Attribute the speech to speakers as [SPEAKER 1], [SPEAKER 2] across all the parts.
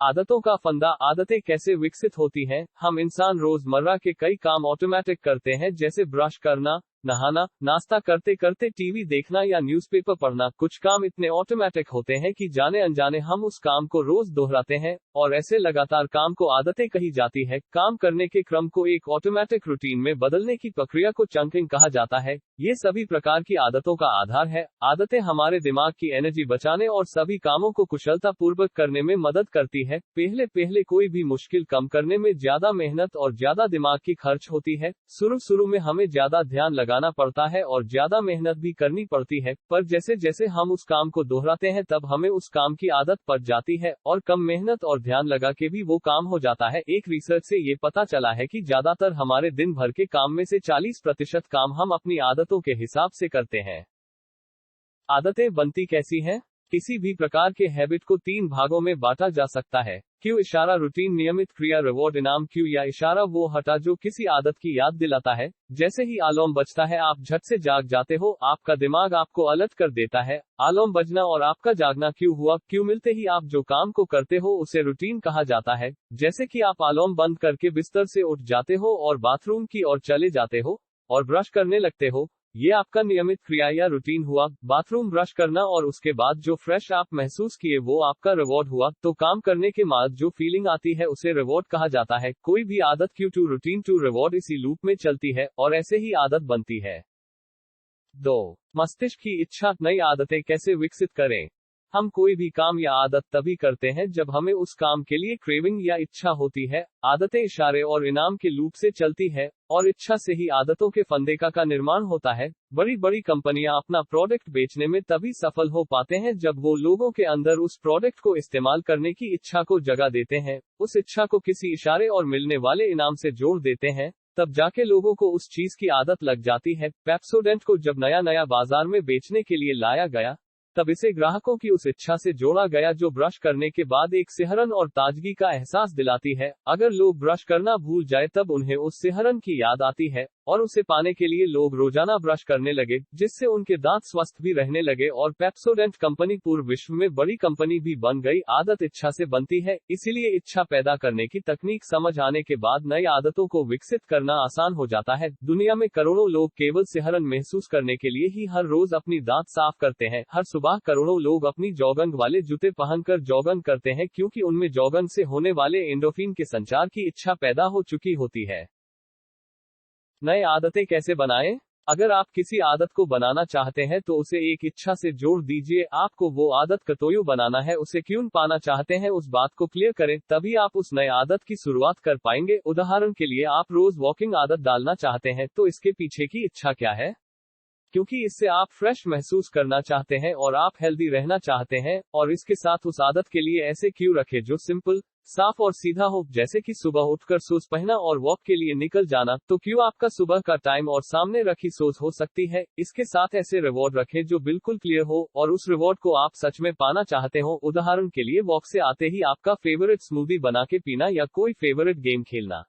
[SPEAKER 1] आदतों का फंदा। आदतें कैसे विकसित होती हैं? हम इंसान रोजमर्रा के कई काम ऑटोमेटिक करते हैं, जैसे ब्रश करना, नहाना, नाश्ता करते करते टीवी देखना या न्यूज़पेपर पढ़ना। कुछ काम इतने ऑटोमेटिक होते हैं कि जाने अनजाने हम उस काम को रोज दोहराते हैं, और ऐसे लगातार काम को आदतें कही जाती है। काम करने के क्रम को एक ऑटोमेटिक रूटीन में बदलने की प्रक्रिया को चंकिंग कहा जाता है। ये सभी प्रकार की आदतों का आधार है। आदतें हमारे दिमाग की एनर्जी बचाने और सभी कामों को कुशलता पूर्वक करने में मदद करती है। पहले पहले कोई भी मुश्किल कम करने में ज्यादा मेहनत और ज्यादा दिमाग की खर्च होती है। शुरू में हमें ज्यादा ध्यान लगाना पड़ता है और ज्यादा मेहनत भी करनी पड़ती है, पर जैसे जैसे हम उस काम को दोहराते हैं तब हमें उस काम की आदत पड़ जाती है और कम मेहनत और ध्यान लगा के भी वो काम हो जाता है। एक रिसर्च से ये पता चला है कि ज्यादातर हमारे दिन भर के काम में से 40% काम हम अपनी आदतों के हिसाब से करते हैं। आदतें बनती कैसी हैं? किसी भी प्रकार के हैबिट को 3 भागों में बांटा जा सकता है। क्यू इशारा रूटीन, नियमित क्रिया, रिवॉर्ड इनाम। क्यू या इशारा वो हटा जो किसी आदत की याद दिलाता है। जैसे ही अलार्म बजता है आप झट से जाग जाते हो, आपका दिमाग आपको अलर्ट कर देता है। अलार्म बजना और आपका जागना क्यू हुआ। क्यू मिलते ही आप जो काम को करते हो उसे रूटीन कहा जाता है। जैसे कि आप अलार्म बंद करके बिस्तर से उठ जाते हो और बाथरूम की ओर चले जाते हो और ब्रश करने लगते हो, ये आपका नियमित क्रिया या रूटीन हुआ। बाथरूम ब्रश करना और उसके बाद जो फ्रेश आप महसूस किए वो आपका रिवॉर्ड हुआ। तो काम करने के बाद जो फीलिंग आती है उसे रिवॉर्ड कहा जाता है। कोई भी आदत cue to routine to reward इसी लूप में चलती है और ऐसे ही आदत बनती है। 2. मस्तिष्क की इच्छा। नई आदतें कैसे विकसित करें? हम कोई भी काम या आदत तभी करते हैं जब हमें उस काम के लिए क्रेविंग या इच्छा होती है। आदतें इशारे और इनाम के लूप से चलती है और इच्छा से ही आदतों के फंदे का निर्माण होता है। बड़ी बड़ी कंपनियां अपना प्रोडक्ट बेचने में तभी सफल हो पाते हैं जब वो लोगों के अंदर उस प्रोडक्ट को इस्तेमाल करने की इच्छा को जगा देते हैं, उस इच्छा को किसी इशारे और मिलने वाले इनाम से जोड़ देते हैं, तब जाके लोगों को उस चीज की आदत लग जाती है। पेप्सोडेंट को जब नया बाजार में बेचने के लिए लाया गया, तब इसे ग्राहकों की उस इच्छा से जोड़ा गया जो ब्रश करने के बाद एक सिहरन और ताजगी का एहसास दिलाती है। अगर लोग ब्रश करना भूल जाए तब उन्हें उस सिहरन की याद आती है और उसे पाने के लिए लोग रोजाना ब्रश करने लगे, जिससे उनके दांत स्वस्थ भी रहने लगे और पेप्सोडेंट कंपनी पूरे विश्व में बड़ी कंपनी भी बन गई। आदत इच्छा से बनती है, इसीलिए इच्छा पैदा करने की तकनीक समझ आने के बाद नई आदतों को विकसित करना आसान हो जाता है। दुनिया में करोड़ों लोग केवल सिहरन महसूस करने के लिए ही हर रोज अपनी दांत साफ करते हैं। हर सुबह करोड़ों लोग अपनी जॉगिंग वाले जूते पहनकर जॉगिंग करते हैं, क्योंकि उनमें जॉगिंग से होने वाले एंडोर्फिन के संचार की इच्छा पैदा हो चुकी होती है। नए आदतें कैसे बनाएं? अगर आप किसी आदत को बनाना चाहते हैं तो उसे एक इच्छा से जोड़ दीजिए। आपको वो आदत कतोयू बनाना है, उसे क्यों पाना चाहते हैं उस बात को क्लियर करें, तभी आप उस नए आदत की शुरुआत कर पाएंगे। उदाहरण के लिए आप रोज वॉकिंग आदत डालना चाहते हैं, तो इसके पीछे की इच्छा क्या है? क्योंकि इससे आप फ्रेश महसूस करना चाहते हैं और आप हेल्दी रहना चाहते हैं, और इसके साथ उस आदत के लिए ऐसे क्यू रखें जो सिंपल, साफ और सीधा हो, जैसे कि सुबह उठकर शूज पहना और वॉक के लिए निकल जाना। तो क्यों आपका सुबह का टाइम और सामने रखी सोच हो सकती है। इसके साथ ऐसे रिवॉर्ड रखें जो बिल्कुल क्लियर हो और उस रिवॉर्ड को आप सच में पाना चाहते हो। उदाहरण के लिए वॉक से आते ही आपका फेवरेट स्मूदी बना के पीना या कोई फेवरेट गेम खेलना।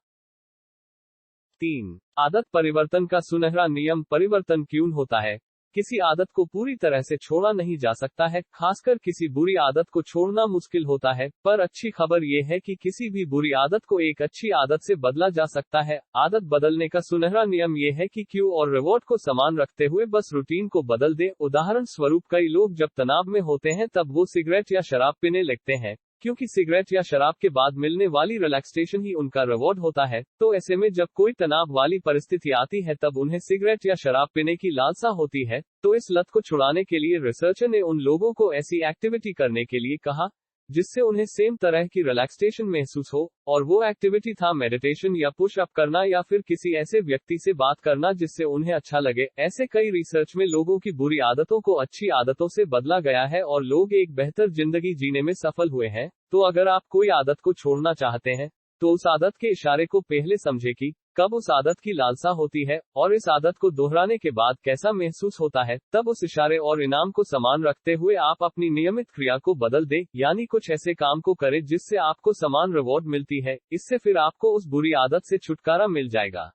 [SPEAKER 1] 3. आदत परिवर्तन का सुनहरा नियम। परिवर्तन क्यों होता है? किसी आदत को पूरी तरह से छोड़ा नहीं जा सकता है, खासकर किसी बुरी आदत को छोड़ना मुश्किल होता है, पर अच्छी खबर यह है कि किसी भी बुरी आदत को एक अच्छी आदत से बदला जा सकता है। आदत बदलने का सुनहरा नियम यह है कि क्यू और रिवॉर्ड को समान रखते हुए बस रूटीन को बदल दे। उदाहरण स्वरूप, कई लोग जब तनाव में होते हैं तब वो सिगरेट या शराब पीने लगते हैं, क्योंकि सिगरेट या शराब के बाद मिलने वाली रिलैक्सेशन ही उनका रिवॉर्ड होता है। तो ऐसे में जब कोई तनाव वाली परिस्थिति आती है तब उन्हें सिगरेट या शराब पीने की लालसा होती है। तो इस लत को छुड़ाने के लिए रिसर्चर ने उन लोगों को ऐसी एक्टिविटी करने के लिए कहा जिससे उन्हें सेम तरह की रिलैक्सेशन महसूस हो, और वो एक्टिविटी था मेडिटेशन या पुश अप करना या फिर किसी ऐसे व्यक्ति से बात करना जिससे उन्हें अच्छा लगे। ऐसे कई रिसर्च में लोगों की बुरी आदतों को अच्छी आदतों से बदला गया है और लोग एक बेहतर जिंदगी जीने में सफल हुए हैं। तो अगर आप कोई आदत को छोड़ना चाहते हैं तो उस आदत के इशारे को पहले समझे कि कब उस आदत की लालसा होती है और इस आदत को दोहराने के बाद कैसा महसूस होता है। तब उस इशारे और इनाम को समान रखते हुए आप अपनी नियमित क्रिया को बदल दें, यानी कुछ ऐसे काम को करें जिससे आपको समान रिवॉर्ड मिलती है। इससे फिर आपको उस बुरी आदत से छुटकारा मिल जाएगा।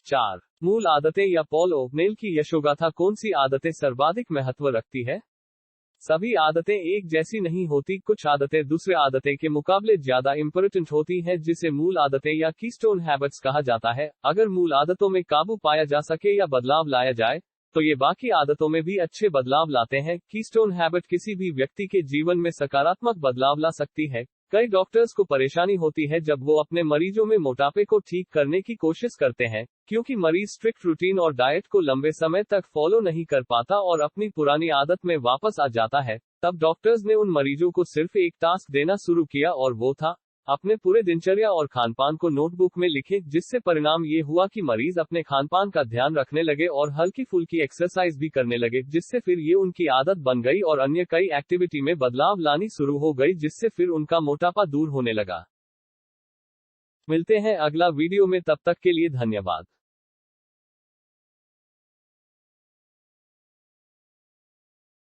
[SPEAKER 1] 4. मूल आदतें या पॉल ओकनेल की यशोगाथा। कौन सी आदतें सर्वाधिक महत्व रखती है? सभी आदतें एक जैसी नहीं होती, कुछ आदतें दूसरे आदतें के मुकाबले ज्यादा इंपॉर्टेंट होती हैं, जिसे मूल आदतें या कीस्टोन हैबिट्स कहा जाता है। अगर मूल आदतों में काबू पाया जा सके या बदलाव लाया जाए, तो ये बाकी आदतों में भी अच्छे बदलाव लाते हैं। कीस्टोन हैबिट किसी भी व्यक्ति के जीवन में सकारात्मक बदलाव ला सकती है। कई डॉक्टर्स को परेशानी होती है जब वो अपने मरीजों में मोटापे को ठीक करने की कोशिश करते हैं, क्योंकि मरीज स्ट्रिक्ट रूटीन और डाइट को लंबे समय तक फॉलो नहीं कर पाता और अपनी पुरानी आदत में वापस आ जाता है। तब डॉक्टर्स ने उन मरीजों को सिर्फ एक टास्क देना शुरू किया, और वो था अपने पूरे दिनचर्या और खानपान को नोटबुक में लिखें, जिससे परिणाम ये हुआ कि मरीज अपने खानपान का ध्यान रखने लगे और हल्की फुल्की एक्सरसाइज भी करने लगे, जिससे फिर ये उनकी आदत बन गई और अन्य कई एक्टिविटी में बदलाव लानी शुरू हो गई, जिससे फिर उनका मोटापा दूर होने लगा। मिलते हैं अगला वीडियो में, तब तक के लिए धन्यवाद।